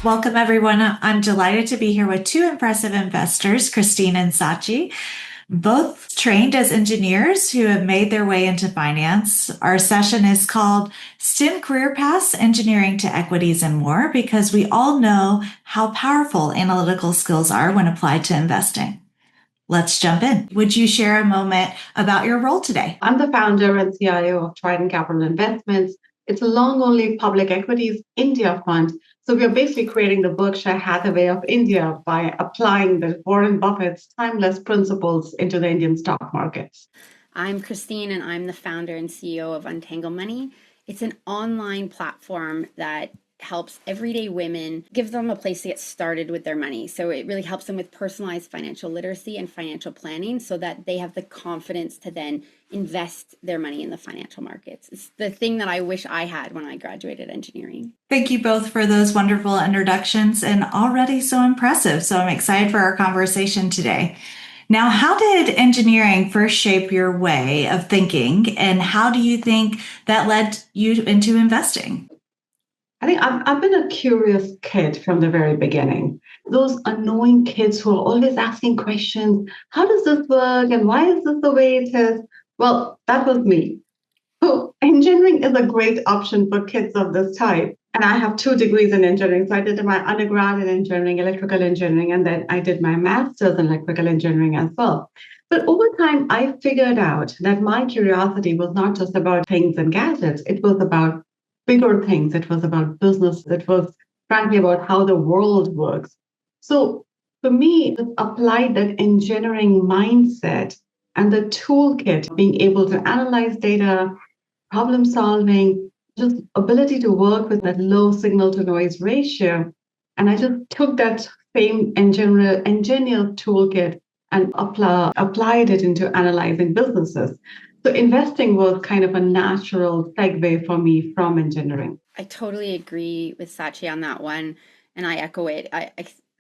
Welcome, everyone. I'm delighted to be here with two impressive investors, Kristine and Sachee, both trained as engineers who have made their way into finance. Our session is called STEM Career Paths, Engineering to Equities and More, because we all know how powerful analytical skills are when applied to investing. Let's jump in. Would you share a moment about your role today? I'm the founder and CIO of Trident Capital Investments. It's a long-only public equities India fund. So we are basically creating the Berkshire Hathaway of India by applying the Warren Buffett's timeless principles into the Indian stock markets. I'm Kristine, and I'm the founder and CEO of Untangle Money. It's an online platform that helps everyday women, gives them a place to get started with their money. So it really helps them with personalized financial literacy and financial planning so that they have the confidence to then invest their money in the financial markets. It's the thing that I wish I had when I graduated engineering. Thank you both for those wonderful introductions and already so impressive. So I'm excited for our conversation today. Now, how did engineering first shape your way of thinking, and how do you think that led you into investing? I think I've been a curious kid from the very beginning. Those annoying kids who are always asking questions, how does this work and why is this the way it is? Well, that was me. So engineering is a great option for kids of this type. And I have 2 degrees in engineering. So I did my undergrad in engineering, electrical engineering, and then I did my master's in electrical engineering as well. But over time, I figured out that my curiosity was not just about things and gadgets. It was about bigger things. It was about business. It was frankly about how the world works. So for me, it applied that engineering mindset and the toolkit, being able to analyze data, problem solving, just ability to work with that low signal to noise ratio. And I just took that same engineer toolkit and applied it into analyzing businesses. So investing was kind of a natural segue for me from engineering. I totally agree with Sachee on that one, and I echo it. I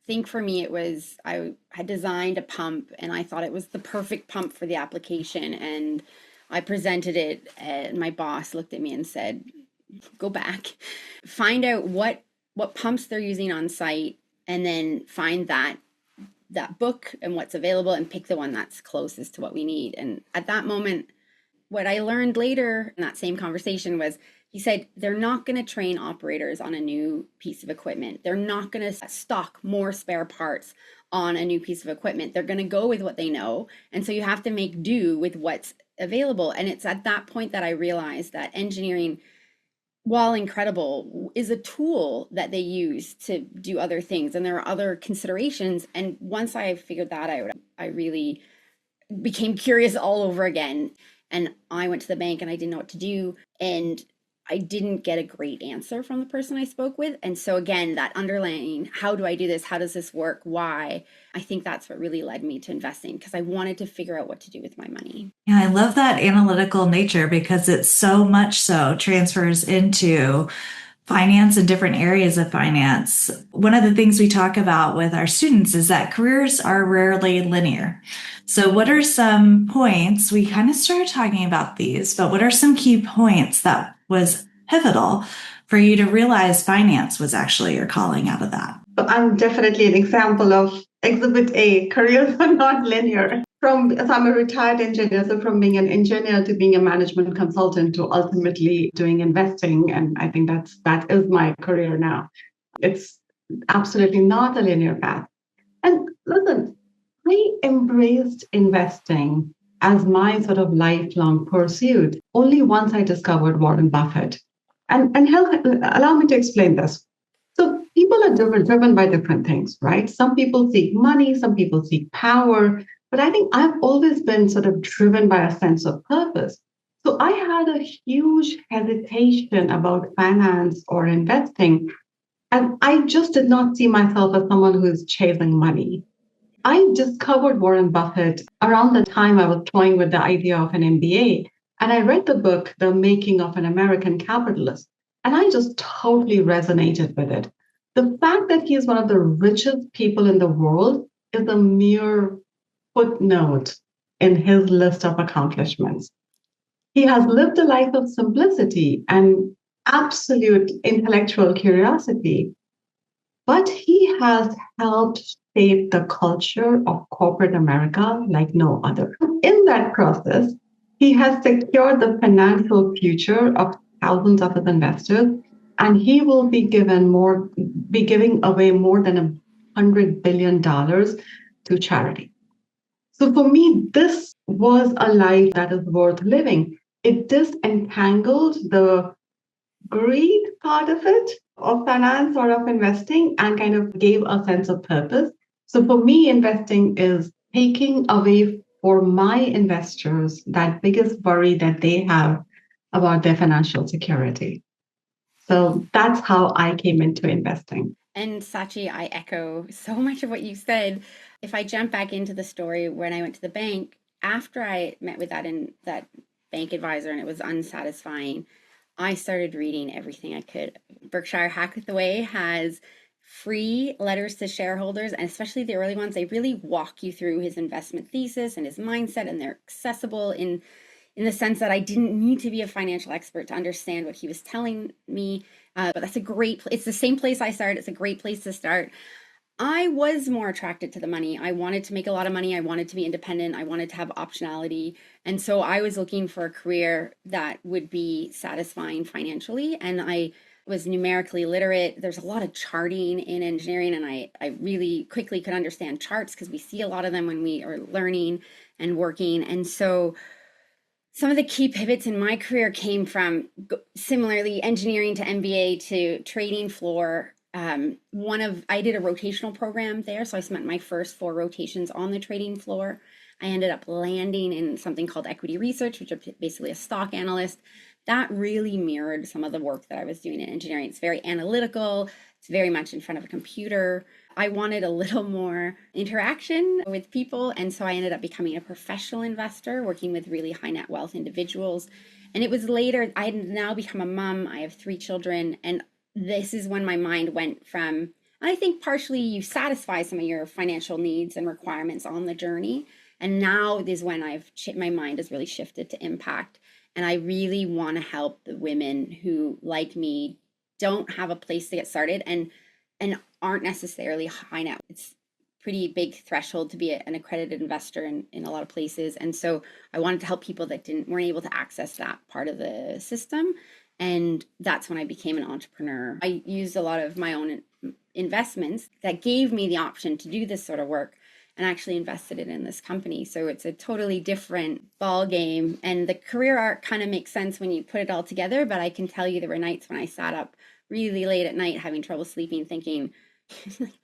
think for me, it was I had designed a pump, and I thought it was the perfect pump for the application, and I presented it, and my boss looked at me and said, "Go back, find out what pumps they're using on site, and then find that book and what's available, and pick the one that's closest to what we need." And at that moment, what I learned later in that same conversation was he said, they're not going to train operators on a new piece of equipment. They're not going to stock more spare parts on a new piece of equipment. They're going to go with what they know. And so you have to make do with what's available. And it's at that point that I realized that engineering, while incredible, is a tool that they use to do other things. And there are other considerations. And once I figured that out, I really became curious all over again. And I went to the bank and I didn't know what to do. And I didn't get a great answer from the person I spoke with. And so again, that underlying, how do I do this? How does this work? Why? I think that's what really led me to investing, because I wanted to figure out what to do with my money. Yeah, I love that analytical nature because it so much so transfers into finance and different areas of finance. One of the things we talk about with our students is that careers are rarely linear. So what are some points, we kind of started talking about these, but what are some key points that was pivotal for you to realize finance was actually your calling out of that? I'm definitely an example of Exhibit A, careers are not linear. So I'm a retired engineer, so from being an engineer to being a management consultant to ultimately doing investing, and I think that is my career now. It's absolutely not a linear path. And listen, I embraced investing as my sort of lifelong pursuit only once I discovered Warren Buffett. And allow me to explain this. So people are driven by different things, right? Some people seek money, some people seek power, but I think I've always been sort of driven by a sense of purpose. So I had a huge hesitation about finance or investing, and I just did not see myself as someone who is chasing money. I discovered Warren Buffett around the time I was toying with the idea of an MBA, and I read the book, The Making of an American Capitalist, and I just totally resonated with it. The fact that he is one of the richest people in the world is a mere footnote in his list of accomplishments. He has lived a life of simplicity and absolute intellectual curiosity. but he has helped shape the culture of corporate America like no other. In that process, he has secured the financial future of thousands of his investors, and he will be giving away more than $100 billion to charity. So for me, this was a life that is worth living. It disentangled the greed part of it, of finance or of investing, and kind of gave a sense of purpose. So for me, investing is taking away for my investors that biggest worry that they have about their financial security. So that's how I came into investing. And Sachee, I echo so much of what you said. If I jump back into the story when I went to the bank, after I met with that bank advisor and it was unsatisfying, I started reading everything I could. Berkshire Hathaway has free letters to shareholders, and especially the early ones, they really walk you through his investment thesis and his mindset, and they're accessible in the sense that I didn't need to be a financial expert to understand what he was telling me. But that's it's the same place I started. It's a great place to start. I was more attracted to the money. I wanted to make a lot of money. I wanted to be independent. I wanted to have optionality. And so I was looking for a career that would be satisfying financially. And I was numerically literate. There's a lot of charting in engineering, and I really quickly could understand charts because we see a lot of them when we are learning and working. And so some of the key pivots in my career came from similarly engineering to MBA to trading floor. I did a rotational program there. So I spent my first 4 rotations on the trading floor. I ended up landing in something called equity research, which is basically a stock analyst. That really mirrored some of the work that I was doing in engineering. It's very analytical. It's very much in front of a computer. I wanted a little more interaction with people. And so I ended up becoming a professional investor, working with really high net wealth individuals. And it was later, I had now become a mom. I have 3 children. And this is when my mind went from, I think partially you satisfy some of your financial needs and requirements on the journey. And now is when my mind has really shifted to impact. And I really want to help the women who, like me, don't have a place to get started and aren't necessarily high net. It's pretty big threshold to be an accredited investor in a lot of places. And so I wanted to help people that weren't able to access that part of the system. And that's when I became an entrepreneur. I used a lot of my own investments that gave me the option to do this sort of work and actually invested it in this company. So it's a totally different ball game. And the career arc kind of makes sense when you put it all together. But I can tell you there were nights when I sat up really late at night having trouble sleeping, thinking,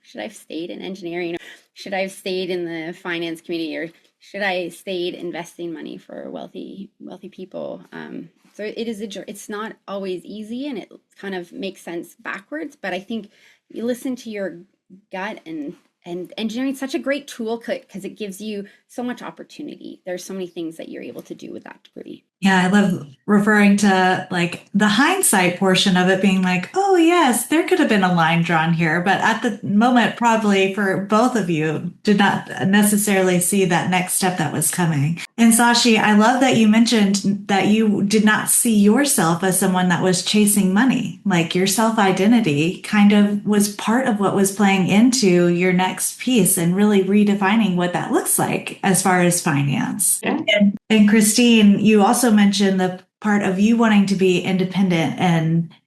should I have stayed in engineering? Or should I have stayed in the finance community? Or should I have stayed investing money for wealthy people? So it's not always easy, and it kind of makes sense backwards. But I think you listen to your gut, and engineering is such a great toolkit because it gives you so much opportunity. There's so many things that you're able to do with that degree. Yeah, I love referring to like the hindsight portion of it being like, oh, yes, there could have been a line drawn here. But at the moment, probably for both of you, did not necessarily see that next step that was coming. And Sachee, I love that you mentioned that you did not see yourself as someone that was chasing money. Like your self-identity kind of was part of what was playing into your next piece and really redefining what that looks like as far as finance. Yeah. And Kristine, you also mentioned the part of you wanting to be independent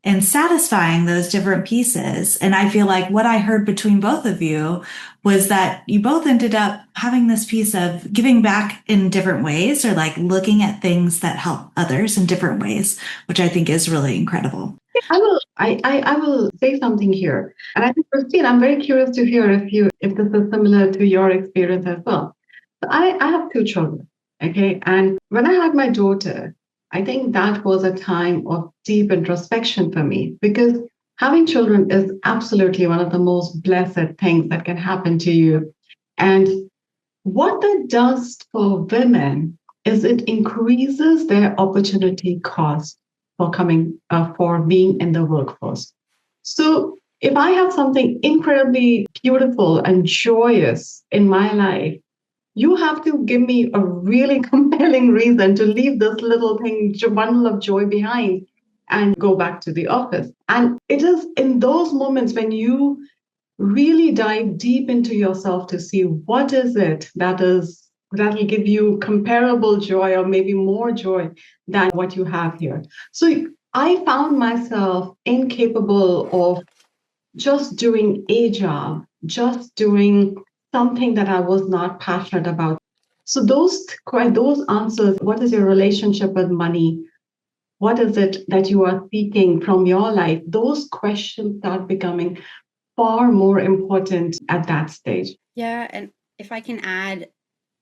and satisfying those different pieces. And I feel like what I heard between both of you was that you both ended up having this piece of giving back in different ways, or like looking at things that help others in different ways, which I think is really incredible. I will say something here. And I think, Kristine, I'm very curious to hear if this is similar to your experience as well. So I have 2 children. Okay. And when I had my daughter, I think that was a time of deep introspection for me, because having children is absolutely one of the most blessed things that can happen to you. And what that does for women is it increases their opportunity cost for being in the workforce. So if I have something incredibly beautiful and joyous in my life, you have to give me a really compelling reason to leave this little bundle of joy behind and go back to the office. And it is in those moments when you really dive deep into yourself to see what is it that'll give you comparable joy or maybe more joy than what you have here. So I found myself incapable of just doing a job, just doing something that I was not passionate about. So those answers, what is your relationship with money? What is it that you are seeking from your life? Those questions start becoming far more important at that stage. Yeah, and if I can add,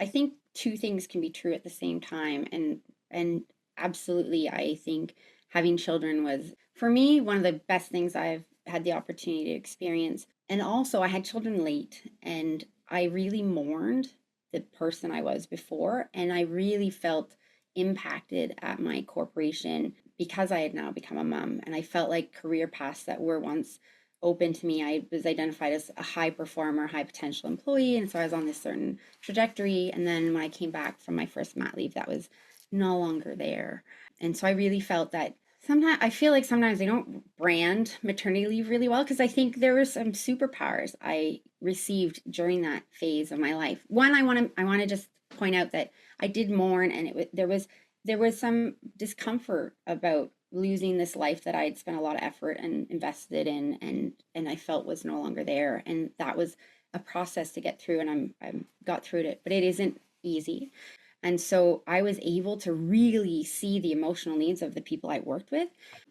I think two things can be true at the same time. And absolutely, I think having children was for me one of the best things I've had the opportunity to experience. And also I had children late and I really mourned the person I was before. And I really felt impacted at my corporation because I had now become a mom. And I felt like career paths that were once open to me. I was identified as a high performer, high potential employee. And so I was on this certain trajectory. And then when I came back from my first mat leave, that was no longer there. And so I really felt that sometimes I feel like sometimes they don't brand maternity leave really well because I think there were some superpowers I received during that phase of my life. One, I want to just point out that I did mourn, and there was some discomfort about losing this life that I had spent a lot of effort and invested in, and I felt was no longer there. And that was a process to get through, and I got through it, but it isn't easy. And so I was able to really see the emotional needs of the people I worked with.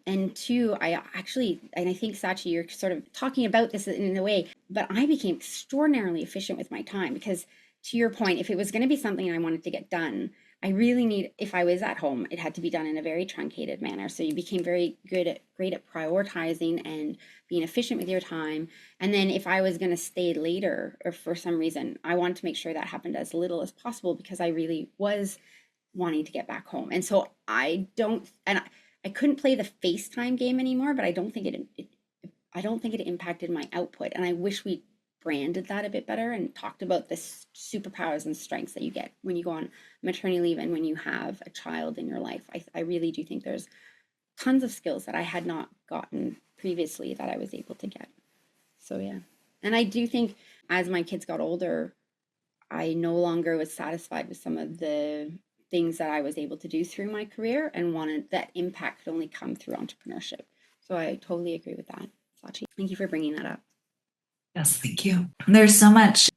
And two, I actually, and I think Sachee, you're sort of talking about this in a way, but I became extraordinarily efficient with my time because, to your point, if it was going to be something I wanted to get done, I really need, if I was at home, it had to be done in a very truncated manner. So you became very great at prioritizing and being efficient with your time. And then if I was going to stay later or for some reason, I wanted to make sure that happened as little as possible because I really was wanting to get back home. And so I couldn't play the FaceTime game anymore, but I don't think it impacted my output. And I wish we branded that a bit better and talked about the superpowers and strengths that you get when you go on maternity leave and when you have a child in your life. I really do think there's tons of skills that I had not gotten previously that I was able to get. So yeah. And I do think as my kids got older, I no longer was satisfied with some of the things that I was able to do through my career and wanted that impact could only come through entrepreneurship. So I totally agree with that, Sachee. Thank you for bringing that up. Yes, thank you. There's so much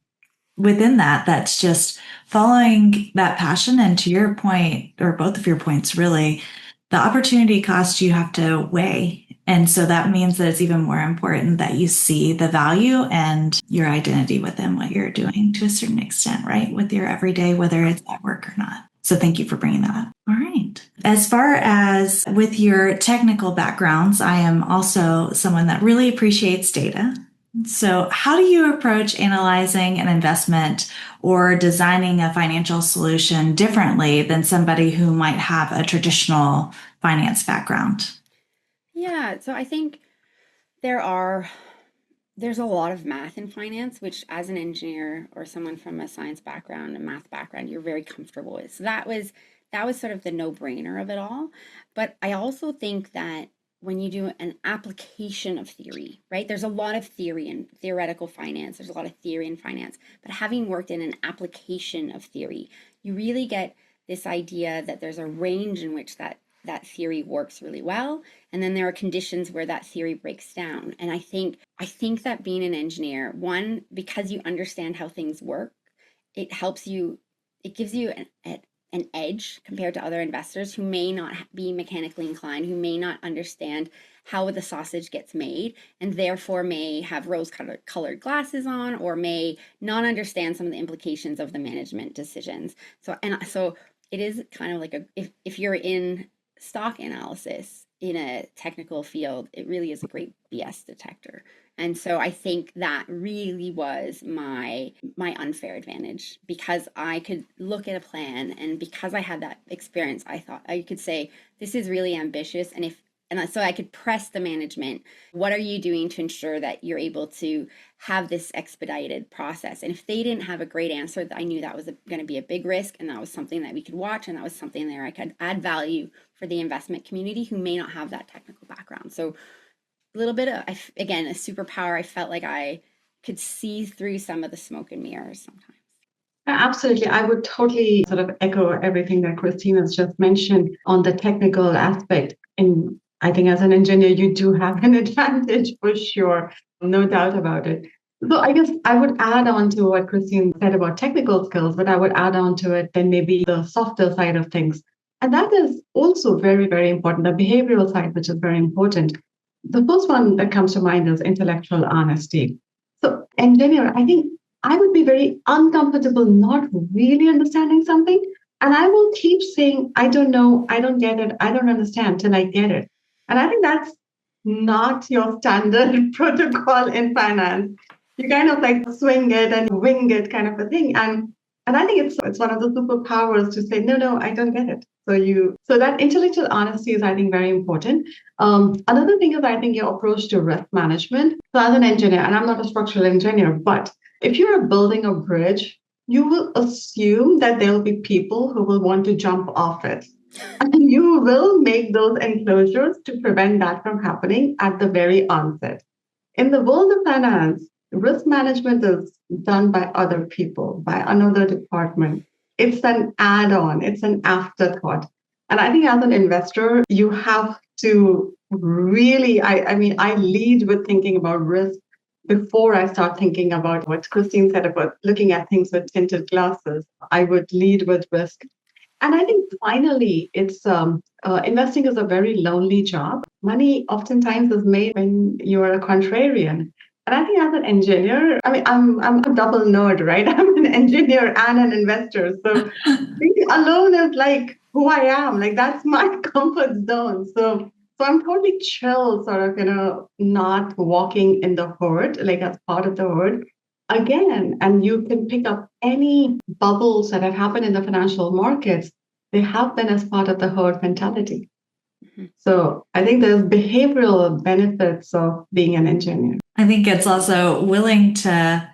within that that's just following that passion. And to your point, or both of your points, really, the opportunity cost you have to weigh. And so that means that it's even more important that you see the value and your identity within what you're doing to a certain extent, right? With your everyday, whether it's at work or not. So thank you for bringing that up. All right. As far as with your technical backgrounds, I am also someone that really appreciates data. So how do you approach analyzing an investment or designing a financial solution differently than somebody who might have a traditional finance background? Yeah, so I think there's a lot of math in finance, which as an engineer or someone from a science background, a math background, you're very comfortable with. So that was sort of the no-brainer of it all. But I also think that when you do an application of theory, right? There's a lot of theory in theoretical finance. There's a lot of theory in finance, but having worked in an application of theory, you really get this idea that there's a range in which that theory works really well, and then there are conditions where that theory breaks down. And I think that being an engineer, one, because you understand how things work, it gives you an edge compared to other investors who may not be mechanically inclined, who may not understand how the sausage gets made, and therefore may have rose-colored glasses on, or may not understand some of the implications of the management decisions. So it is kind of like if you're in stock analysis in a technical field, it really is a great BS detector. And so I think that really was my unfair advantage, because I could look at a plan, and because I had that experience, I thought I could say, this is really ambitious. And so I could press the management, what are you doing to ensure that you're able to have this expedited process? And if they didn't have a great answer, I knew that was going to be a big risk, and that was something that we could watch, and that was something there I could add value for the investment community who may not have that technical background. So a little bit of, again, a superpower I felt like I could see through some of the smoke and mirrors sometimes. Absolutely. I would totally sort of echo everything that Kristine has just mentioned on the technical aspect. And I think as an engineer, you do have an advantage for sure. No doubt about it. So I guess I would add on to what Kristine said about technical skills, but I would add on to it then maybe the softer side of things. And that is also very, very important, the behavioral side, which is very important. The first one that comes to mind is intellectual honesty. So engineer, I think I would be very uncomfortable not really understanding something. And I will keep saying, I don't know, I don't get it, I don't understand till I get it. And I think that's not your standard protocol in finance. You kind of like swing it and wing it kind of a thing. And I think it's one of the superpowers to say, no, I don't get it. So that intellectual honesty is, I think, very important. Another thing is, I think, your approach to risk management. So as an engineer, and I'm not a structural engineer, but if you're building a bridge, you will assume that there will be people who will want to jump off it. And you will make those enclosures to prevent that from happening at the very onset. In the world of finance, risk management is done by other people, by another department. It's an add on, it's an afterthought. And I think as an investor, you have to really, I mean, I lead with thinking about risk before I start thinking about what Kristine said about looking at things with tinted glasses. I would lead with risk. And I think finally, it's investing is a very lonely job. Money oftentimes is made when you are a contrarian. And I think as an engineer, I mean, I'm a double nerd, right? I'm an engineer and an investor. So being alone is like who I am. Like that's my comfort zone. So I'm totally chill, sort of, not walking in the herd, like as part of the herd again. And you can pick up any bubbles that have happened in the financial markets. They have been as part of the herd mentality. Mm-hmm. So I think there's behavioral benefits of being an engineer. I think it's also willing to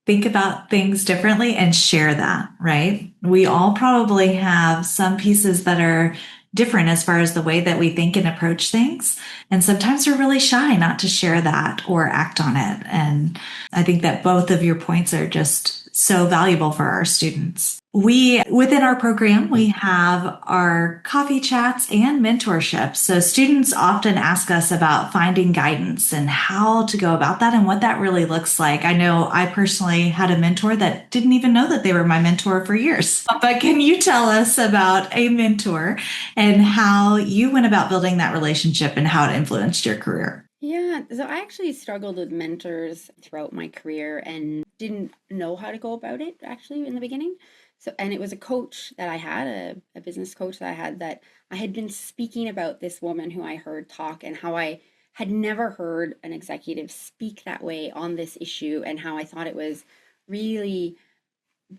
think about things differently and share that, right? We all probably have some pieces that are different as far as the way that we think and approach things. And sometimes we're really shy not to share that or act on it. And I think that both of your points are just so valuable for our students. Within our program, we have our coffee chats and mentorship. So students often ask us about finding guidance and how to go about that and what that really looks like. I know I personally had a mentor that didn't even know that they were my mentor for years. But can you tell us about a mentor and how you went about building that relationship and how it influenced your career? Yeah, so I actually struggled with mentors throughout my career and didn't know how to go about it actually in the beginning. So, and it was a coach that I had, a business coach that I had, that I had been speaking about this woman who I heard talk and how I had never heard an executive speak that way on this issue, and how I thought it was really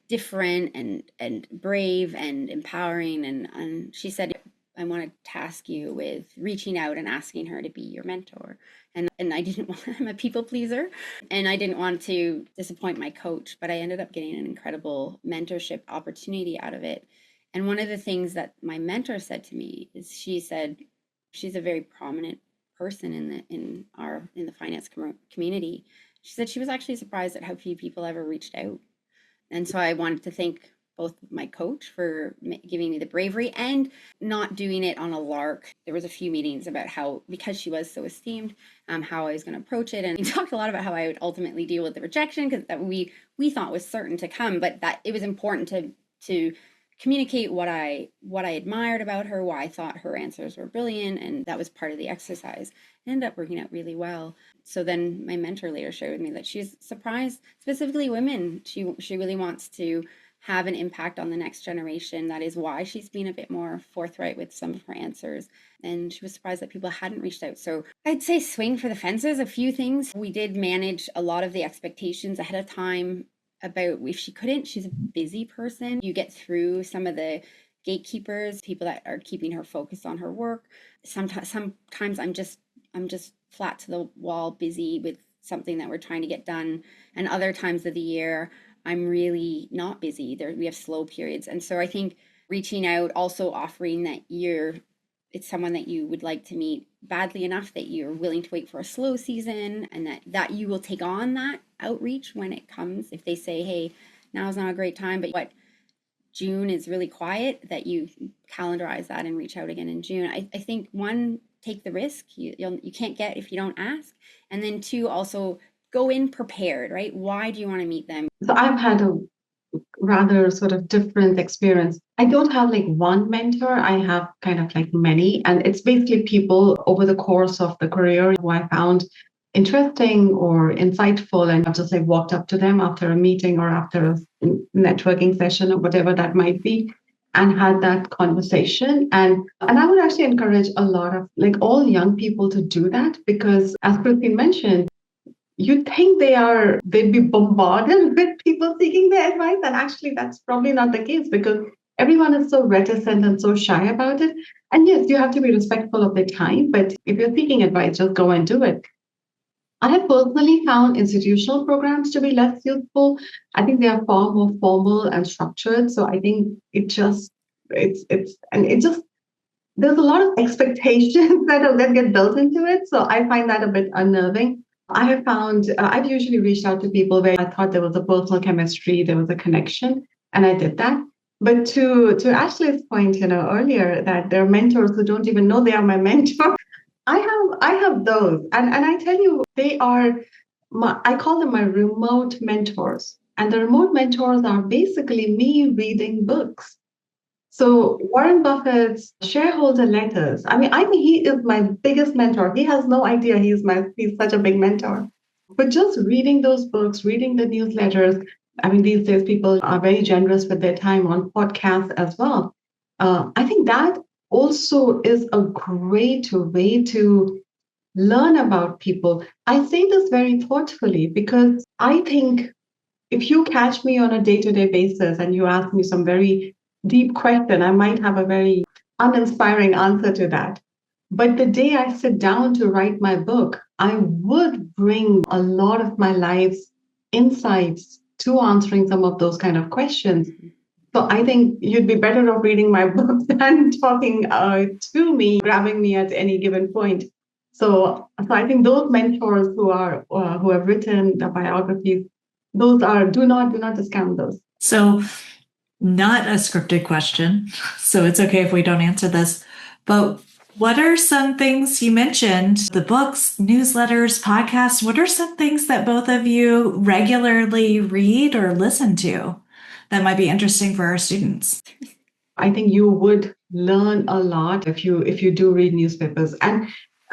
different and brave and empowering. And she said, I want to task you with reaching out and asking her to be your mentor. And I didn't want, I'm a people pleaser, and I didn't want to disappoint my coach, but I ended up getting an incredible mentorship opportunity out of it. And one of the things that my mentor said to me is, she said, she's a very prominent person in the finance community. She said she was actually surprised at how few people ever reached out. And so I wanted to thank both my coach for giving me the bravery and not doing it on a lark. There was a few meetings about how, because she was so esteemed, how I was going to approach it. And we talked a lot about how I would ultimately deal with the rejection, because that we thought was certain to come, but that it was important to communicate what I admired about her, why I thought her answers were brilliant. And that was part of the exercise. It ended up working out really well. So then my mentor later shared with me that she's surprised, specifically women. She really wants to have an impact on the next generation. That is why she's been a bit more forthright with some of her answers. And she was surprised that people hadn't reached out. So I'd say swing for the fences, a few things. We did manage a lot of the expectations ahead of time about if she couldn't. She's a busy person. You get through some of the gatekeepers, people that are keeping her focused on her work. Sometimes I'm just flat to the wall, busy with something that we're trying to get done. And other times of the year, I'm really not busy. We have slow periods. And so I think reaching out, also offering that you're it's someone that you would like to meet badly enough that you're willing to wait for a slow season, and that you will take on that outreach when it comes. If they say, hey, now's not a great time, but what, June is really quiet, that you calendarize that and reach out again in June. I think, one, take the risk. You can't get if you don't ask. And then two, also go in prepared, right? Why do you want to meet them? So I've had a rather sort of different experience. I don't have like one mentor. I have kind of like many, and it's basically people over the course of the career who I found interesting or insightful, and I've just like walked up to them after a meeting or after a networking session or whatever that might be, and had that conversation. And I would actually encourage a lot of like all young people to do that, because as Kristine mentioned, you think they'd be bombarded with people seeking their advice, and actually that's probably not the case, because everyone is so reticent and so shy about it. And yes, you have to be respectful of their time, but if you're seeking advice, just go and do it. I have personally found institutional programs to be less useful. I think they are far more formal and structured. So I think there's a lot of expectations that get built into it. So I find that a bit unnerving. I have found I've usually reached out to people where I thought there was a personal chemistry, there was a connection, and I did that. But to Ashley's point, earlier, that there are mentors who don't even know they are my mentor. I have those, and I tell you, they are I call them my remote mentors, and the remote mentors are basically me reading books. So Warren Buffett's shareholder letters. I mean, I think he is my biggest mentor. He has no idea he's such a big mentor. But just reading those books, reading the newsletters. I mean, these days people are very generous with their time on podcasts as well. I think that also is a great way to learn about people. I say this very thoughtfully, because I think if you catch me on a day-to-day basis and you ask me some very deep question, I might have a very uninspiring answer to that. But the day I sit down to write my book, I would bring a lot of my life's insights to answering some of those kind of questions. So I think you'd be better off reading my book than talking to me, grabbing me at any given point. So I think those mentors who have written the biographies, those are do not discount those. So, not a scripted question, so it's okay if we don't answer this, but what are some things you mentioned, the books, newsletters, podcasts, what are some things that both of you regularly read or listen to that might be interesting for our students? I think you would learn a lot if you do read newspapers. And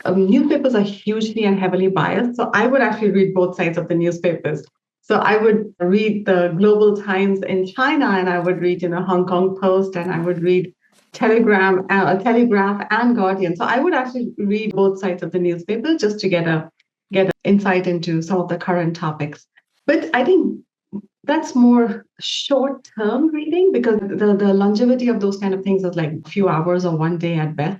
newspapers are hugely and heavily biased. So I would actually read both sides of the newspapers. So I would read the Global Times in China, and I would read, Hong Kong Post, and I would read Telegraph and Guardian. So I would actually read both sides of the newspaper just to get an insight into some of the current topics. But I think that's more short-term reading, because the longevity of those kind of things is like a few hours or one day at best,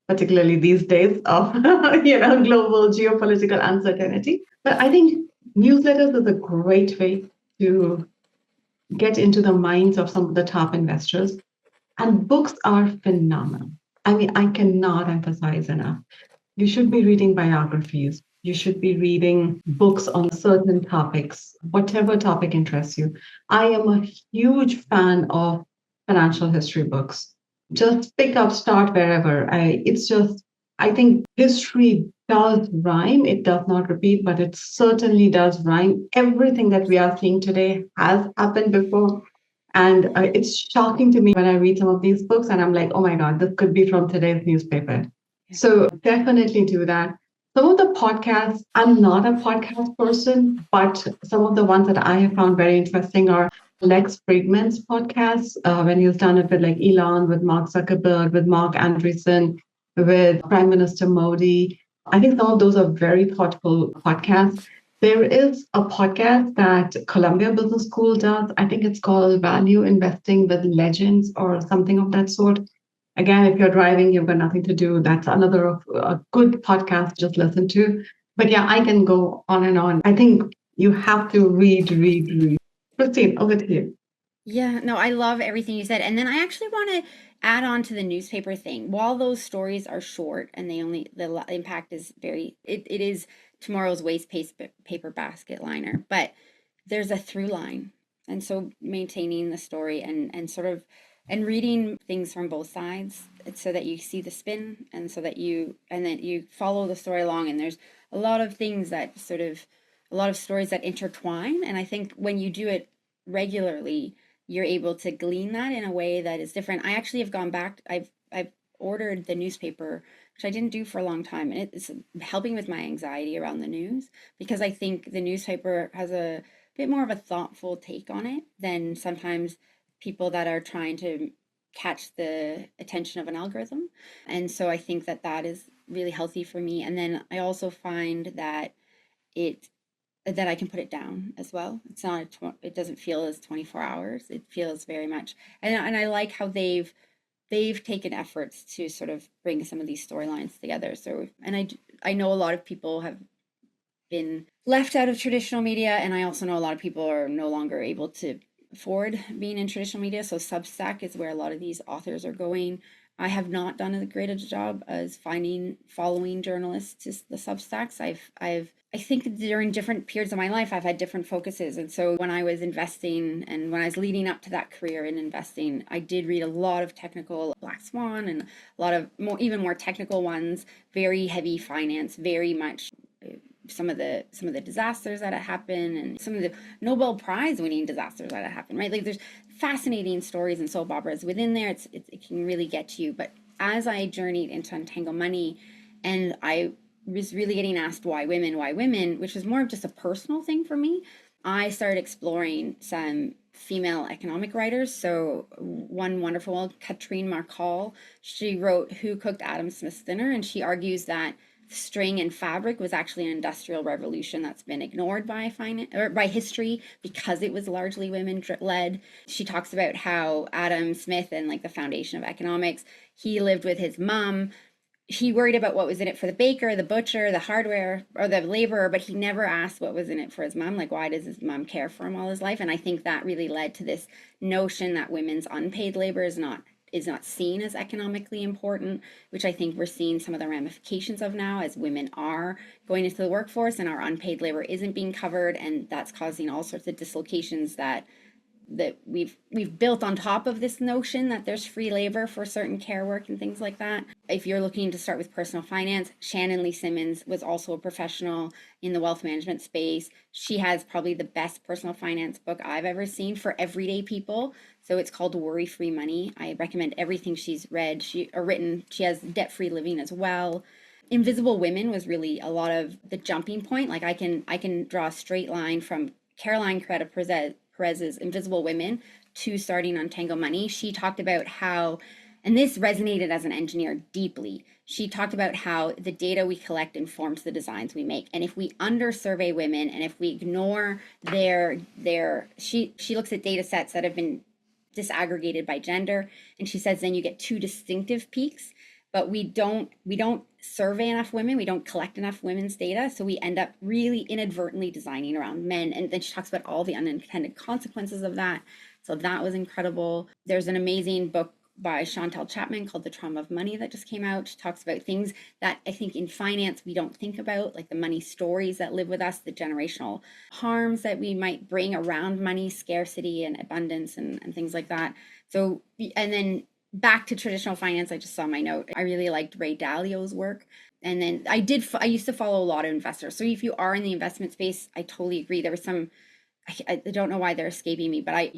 particularly these days of global geopolitical uncertainty. But I think newsletters is a great way to get into the minds of some of the top investors. And books are phenomenal. I mean, I cannot emphasize enough. You should be reading biographies. You should be reading books on certain topics, whatever topic interests you. I am a huge fan of financial history books. Just pick up, start wherever. I think history does rhyme. It does not repeat, but it certainly does rhyme. Everything that we are seeing today has happened before. And it's shocking to me when I read some of these books and I'm like, oh my God, this could be from today's newspaper. So definitely do that. Some of the podcasts, I'm not a podcast person, but some of the ones that I have found very interesting are Lex Fridman's podcasts, when he's done it with like Elon, with Mark Zuckerberg, with Mark Andreessen, with Prime Minister Modi. I think some of those are very thoughtful podcasts. There is a podcast that Columbia Business School does. I think it's called Value Investing with Legends or something of that sort. Again, if you're driving, you've got nothing to do. That's another a good podcast to just listen to. But yeah, I can go on and on. I think you have to read. Kristine, over to you. Yeah, no, I love everything you said. And then I actually want to add on to the newspaper thing. While those stories are short and the impact is it is tomorrow's waste paper basket liner, but there's a through line. And so maintaining the story and sort of and reading things from both sides so that you see the spin and then you follow the story along. And there's a lot of things that a lot of stories that intertwine. And I think when you do it regularly, you're able to glean that in a way that is different. I actually have gone back. I've ordered the newspaper, which I didn't do for a long time, and it's helping with my anxiety around the news, because I think the newspaper has a bit more of a thoughtful take on it than sometimes people that are trying to catch the attention of an algorithm. And so I think that is really healthy for me. And then I also find that I can put it down as well. It's not it doesn't feel as 24 hours. It feels very much, and I like how they've taken efforts to sort of bring some of these storylines together. So, and I know a lot of people have been left out of traditional media, and I also know a lot of people are no longer able to afford being in traditional media. So Substack is where a lot of these authors are going. I have not done a great job as following journalists to the Substacks. I think during different periods of my life, I've had different focuses. And so when I was investing and when I was leading up to that career in investing, I did read a lot of technical Black Swan and a lot of even more technical ones, very heavy finance, very much some of the disasters that have happened and some of the Nobel Prize winning disasters that have happened, right? Like there's fascinating stories and soap operas within there. It can really get to you. But as I journeyed into Untangle Money, and I was really getting asked why women, which was more of just a personal thing for me, I started exploring some female economic writers. So one wonderful one, Katrine Markall, she wrote Who Cooked Adam Smith's Dinner, and she argues that string and fabric was actually an industrial revolution that's been ignored by by history because it was largely women led. She talks about how Adam Smith and like the foundation of economics, he lived with his mom. He worried about what was in it for the baker, the butcher, the hardware, or the laborer, but he never asked what was in it for his mom. Like, why does his mom care for him all his life? And I think that really led to this notion that women's unpaid labor is not seen as economically important, which I think we're seeing some of the ramifications of now as women are going into the workforce and our unpaid labor isn't being covered, and that's causing all sorts of dislocations that we've built on top of this notion that there's free labor for certain care work and things like that. If you're looking to start with personal finance, Shannon Lee Simmons was also a professional in the wealth management space. She has probably the best personal finance book I've ever seen for everyday people. So it's called Worry Free Money. I recommend everything she's read or written. She has Debt Free Living as well. Invisible Women was really a lot of the jumping point. Like I can draw a straight line from Caroline Perez's Invisible Women to starting Untangle Money. She talked about how, and this resonated as an engineer deeply, she talked about how the data we collect informs the designs we make. And if we under-survey women and if we ignore she looks at data sets that have been disaggregated by gender, and she says then you get two distinctive peaks, but we don't survey enough women, we don't collect enough women's data, so we end up really inadvertently designing around men. And then she talks about all the unintended consequences of that. So that was incredible. There's an amazing book by Chantal Chapman called The Trauma of Money that just came out. She talks about things that I think in finance we don't think about, like the money stories that live with us, the generational harms that we might bring around money, scarcity and abundance and things like that. So, and then back to traditional finance, I just saw my note. I really liked Ray Dalio's work. And then I used to follow a lot of investors. So if you are in the investment space, I totally agree. There was some, I don't know why they're escaping me, but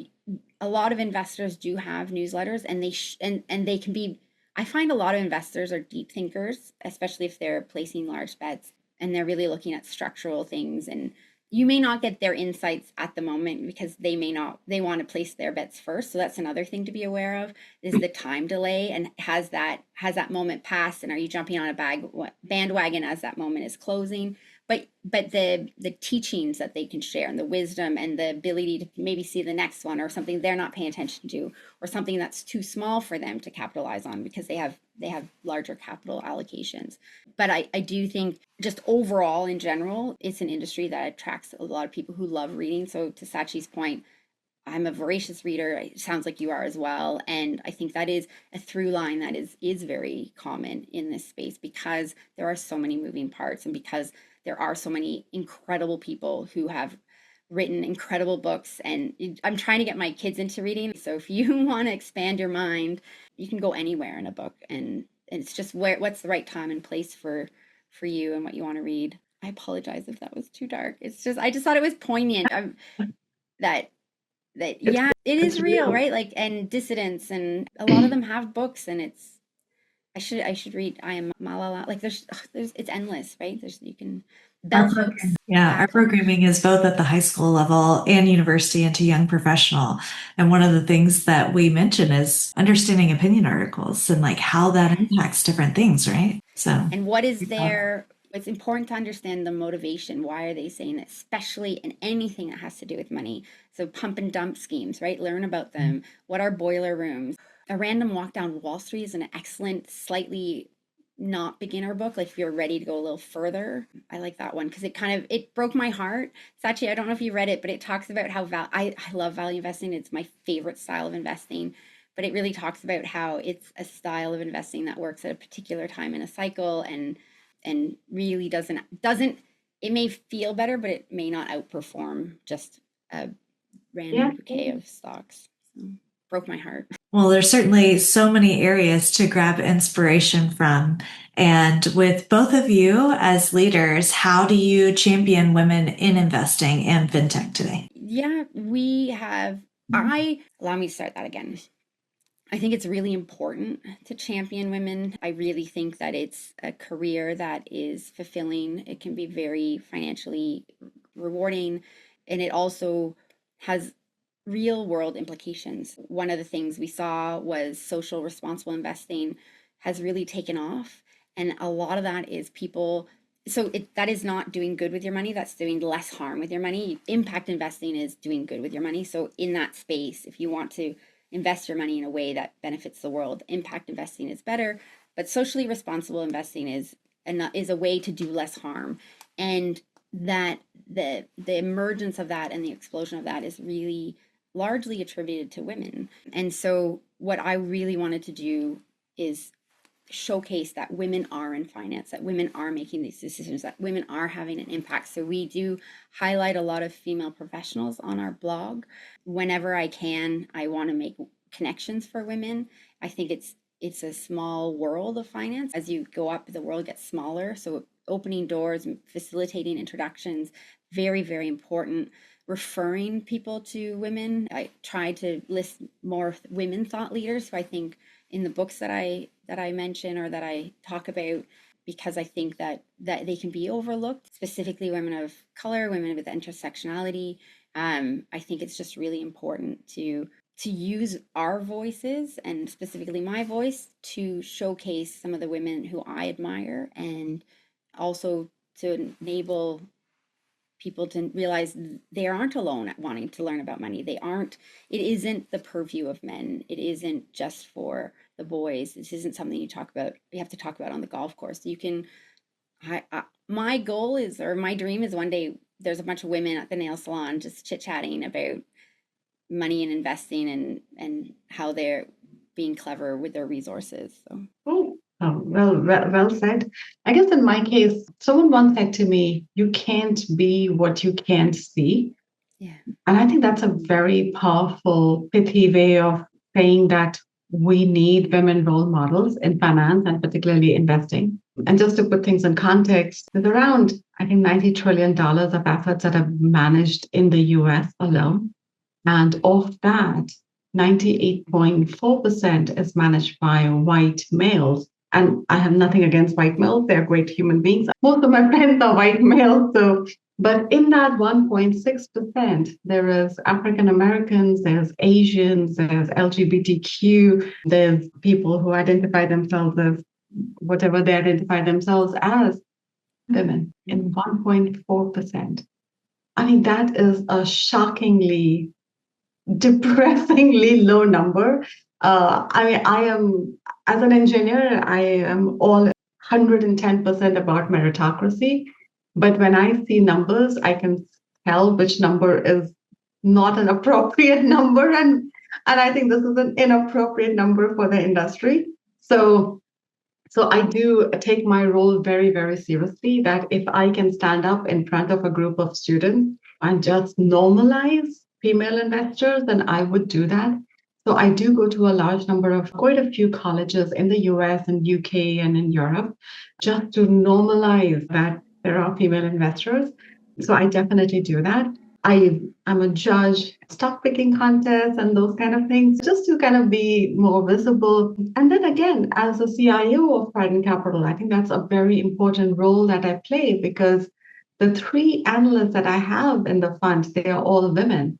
a lot of investors do have newsletters, and they can be, I find a lot of investors are deep thinkers, especially if they're placing large bets and they're really looking at structural things. And you may not get their insights at the moment because they want to place their bets first. So that's another thing to be aware of, is the time delay, and has that moment passed, and are you jumping on a bandwagon as that moment is closing? But the teachings that they can share and the wisdom and the ability to maybe see the next one or something they're not paying attention to, or something that's too small for them to capitalize on because they have larger capital allocations. But I do think just overall in general, it's an industry that attracts a lot of people who love reading. So to Sachee's point, I'm a voracious reader. It sounds like you are as well. And I think that is a through line that is very common in this space, because there are so many moving parts, and because there are so many incredible people who have written incredible books. And I'm trying to get my kids into reading. So if you want to expand your mind, you can go anywhere in a book. And it's just what's the right time and place for you and what you want to read. I apologize if that was too dark. It's just, I just thought it was poignant. That yeah, it is real, right? Like, and dissidents, and a lot of them have books, and it's, I should read I Am Malala. Like there's it's endless, right? You can bell hooks. Our programming is both at the high school level and university and to young professional. And one of the things that we mention is understanding opinion articles and like how that impacts different things, right? So, and what is there? It's important to understand the motivation. Why are they saying that, especially in anything that has to do with money? So pump and dump schemes, right? Learn about them. What are boiler rooms? A Random Walk Down Wall Street is an excellent, slightly not beginner book. Like if you're ready to go a little further, I like that one because it broke my heart. Sachee, I don't know if you read it, but it talks about how I love value investing. It's my favorite style of investing. But it really talks about how it's a style of investing that works at a particular time in a cycle, and really doesn't it may feel better, but it may not outperform just a random bouquet of stocks. So, broke my heart. Well, there's certainly so many areas to grab inspiration from. And with both of you as leaders, how do you champion women in investing and fintech today? Yeah, we have allow me to start that again. I think it's really important to champion women. I really think that it's a career that is fulfilling. It can be very financially rewarding, and it also has real world implications. One of the things we saw was social responsible investing has really taken off. And a lot of that is people. So that is not doing good with your money. That's doing less harm with your money. Impact investing is doing good with your money. So in that space, if you want to invest your money in a way that benefits the world, impact investing is better. But socially responsible investing is a way to do less harm. And that the emergence of that and the explosion of that is really largely attributed to women. And so what I really wanted to do is showcase that women are in finance, that women are making these decisions, that women are having an impact. So we do highlight a lot of female professionals on our blog. Whenever I can, I want to make connections for women. I think it's a small world of finance. As you go up, the world gets smaller. So opening doors, facilitating introductions, very, very important. Referring people to women. I try to list more women thought leaders who I think in the books that I mention or that I talk about, because I think that they can be overlooked, specifically women of color, women with intersectionality. I think it's just really important to use our voices, and specifically my voice, to showcase some of the women who I admire, and also to enable people to realize they aren't alone at wanting to learn about money. It isn't the purview of men. It isn't just for the boys. This isn't something you have to talk about on the golf course. My goal is, or my dream is, one day there's a bunch of women at the nail salon just chit-chatting about money and investing and how they're being clever with their resources. So. Well said. I guess in my case, someone once said to me, "You can't be what you can't see." Yeah. And I think that's a very powerful, pithy way of saying that we need women role models in finance and particularly investing. And just to put things in context, there's around, I think, $90 trillion of assets that are managed in the US alone. And of that, 98.4% is managed by white males. And I have nothing against white males. They're great human beings. Most of my friends are white males. But in that 1.6%, there is African Americans, there's Asians, there's LGBTQ, there's people who identify themselves as whatever they identify themselves as, women, in 1.4%. I mean, that is a shockingly, depressingly low number. As an engineer, I am all 110% about meritocracy. But when I see numbers, I can tell which number is not an appropriate number. And I think this is an inappropriate number for the industry. So I do take my role very, very seriously, that if I can stand up in front of a group of students and just normalize female investors, then I would do that. So I do go to a large number of quite a few colleges in the US and UK and in Europe just to normalize that there are female investors. So I definitely do that. I'm a judge, stock picking contests and those kind of things, just to kind of be more visible. And then again, as a CIO of Trident Capital, I think that's a very important role that I play, because the three analysts that I have in the fund, they are all women.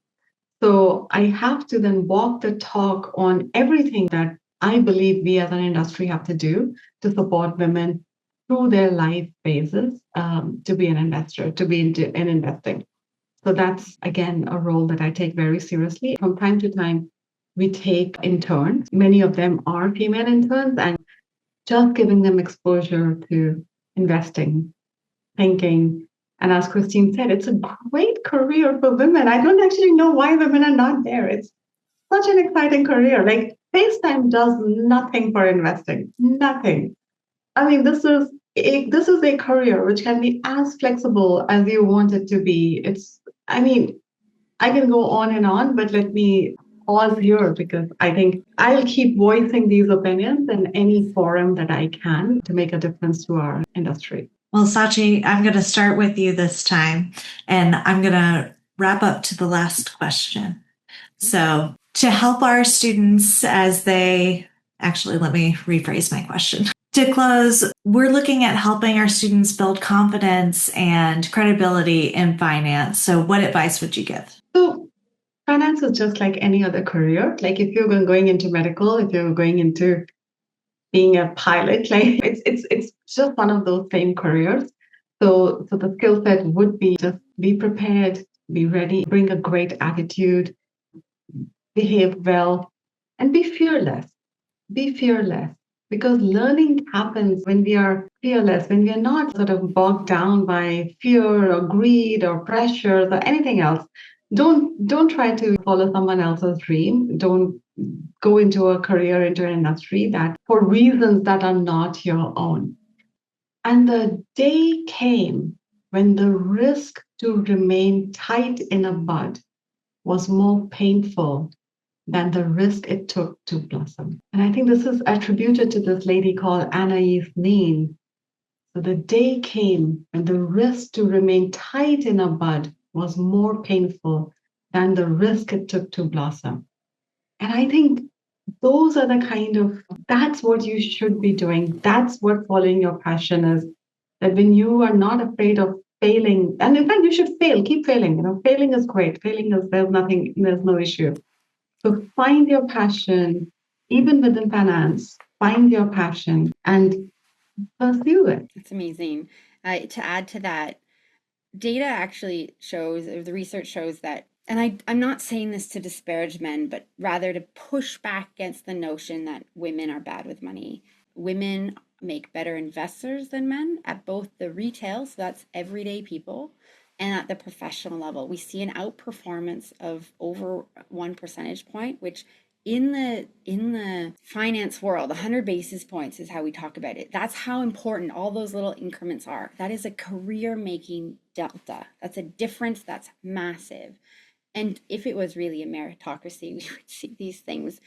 So I have to then walk the talk on everything that I believe we as an industry have to do to support women through their life phases, to be an investor, to be in investing. So that's, again, a role that I take very seriously. From time to time, we take interns. Many of them are female interns, and just giving them exposure to investing, thinking. And as Kristine said, it's a great career for women. I don't actually know why women are not there. It's such an exciting career. Like, FaceTime does nothing for investing, nothing. I mean, this is a career which can be as flexible as you want it to be. I mean, I can go on and on, but let me pause here, because I think I'll keep voicing these opinions in any forum that I can to make a difference to our industry. Well, Sachee, I'm going to start with you this time, and I'm going to wrap up to the last question. So, to help our students let me rephrase my question. To close, we're looking at helping our students build confidence and credibility in finance. So what advice would you give? So finance is just like any other career. Like, if you're going into medical, if you're going into being a pilot, like it's just one of those same careers. So the skill set would be just be prepared, be ready, bring a great attitude, behave well, and be fearless. Be fearless, because learning happens when we are fearless, when we are not sort of bogged down by fear or greed or pressure or anything else. Don't try to follow someone else's dream. Don't go into a career, into an industry that for reasons that are not your own. And the day came when the risk to remain tight in a bud was more painful than the risk it took to blossom. And I think this is attributed to this lady called Anais Nin. So the day came when the risk to remain tight in a bud was more painful than the risk it took to blossom. And I think those are that's what you should be doing. That's what following your passion is. That when you are not afraid of failing, and in fact, you should fail, keep failing. Failing is great. There's no issue. So find your passion, even within finance, find your passion and pursue it. It's amazing. To add to that, data actually shows, or the research shows that, and I'm not saying this to disparage men, but rather to push back against the notion that women are bad with money. Women make better investors than men at both the retail, so that's everyday people, and at the professional level. We see an outperformance of over 1 percentage point, which in the finance world, 100 basis points is how we talk about it. That's how important all those little increments are. That is a career-making delta. That's a difference that's massive. And if it was really a meritocracy, we would see these things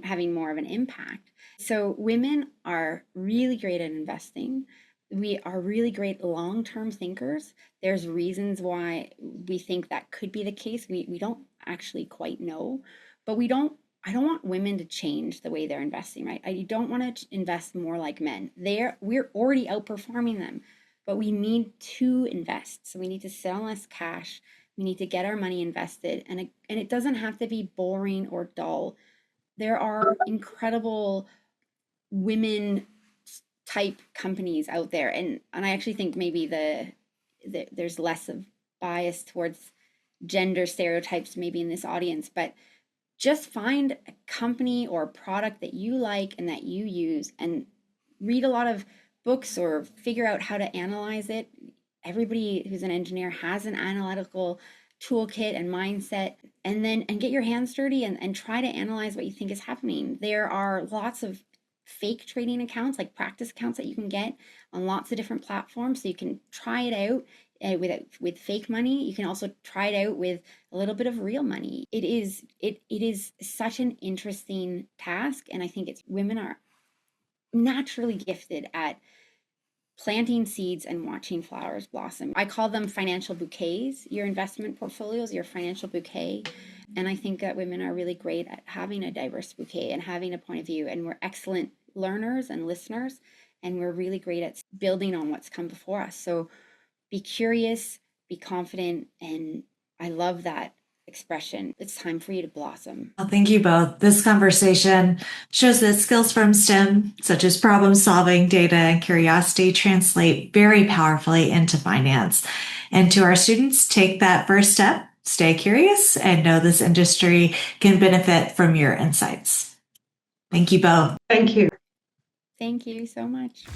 having more of an impact. So women are really great at investing. We are really great long-term thinkers. There's reasons why we think that could be the case. We don't actually quite know, but I don't want women to change the way they're investing, right? I don't want to invest more like men. We're already outperforming them, but we need to invest. So we need to sell less cash. We need to get our money invested, and it doesn't have to be boring or dull. There are incredible women type companies out there, and I actually think maybe there's less of bias towards gender stereotypes maybe in this audience, but just find a company or a product that you like and that you use, and read a lot of books or figure out how to analyze it. Everybody who's an engineer has an analytical toolkit and mindset, and get your hands dirty and try to analyze what you think is happening. There are lots of fake trading accounts, like practice accounts, that you can get on lots of different platforms. So you can try it out with fake money. You can also try it out with a little bit of real money. It is such an interesting task, and I think women are naturally gifted at planting seeds and watching flowers blossom. I call them financial bouquets. Your investment portfolios, your financial bouquet. And I think that women are really great at having a diverse bouquet and having a point of view. And we're excellent learners and listeners. And we're really great at building on what's come before us. So be curious, be confident. And I love that expression. It's time for you to blossom. Well, thank you both. This conversation shows that skills from STEM, such as problem solving, data, and curiosity, translate very powerfully into finance. And to our students, take that first step, stay curious, and know this industry can benefit from your insights. Thank you both. Thank you. Thank you so much.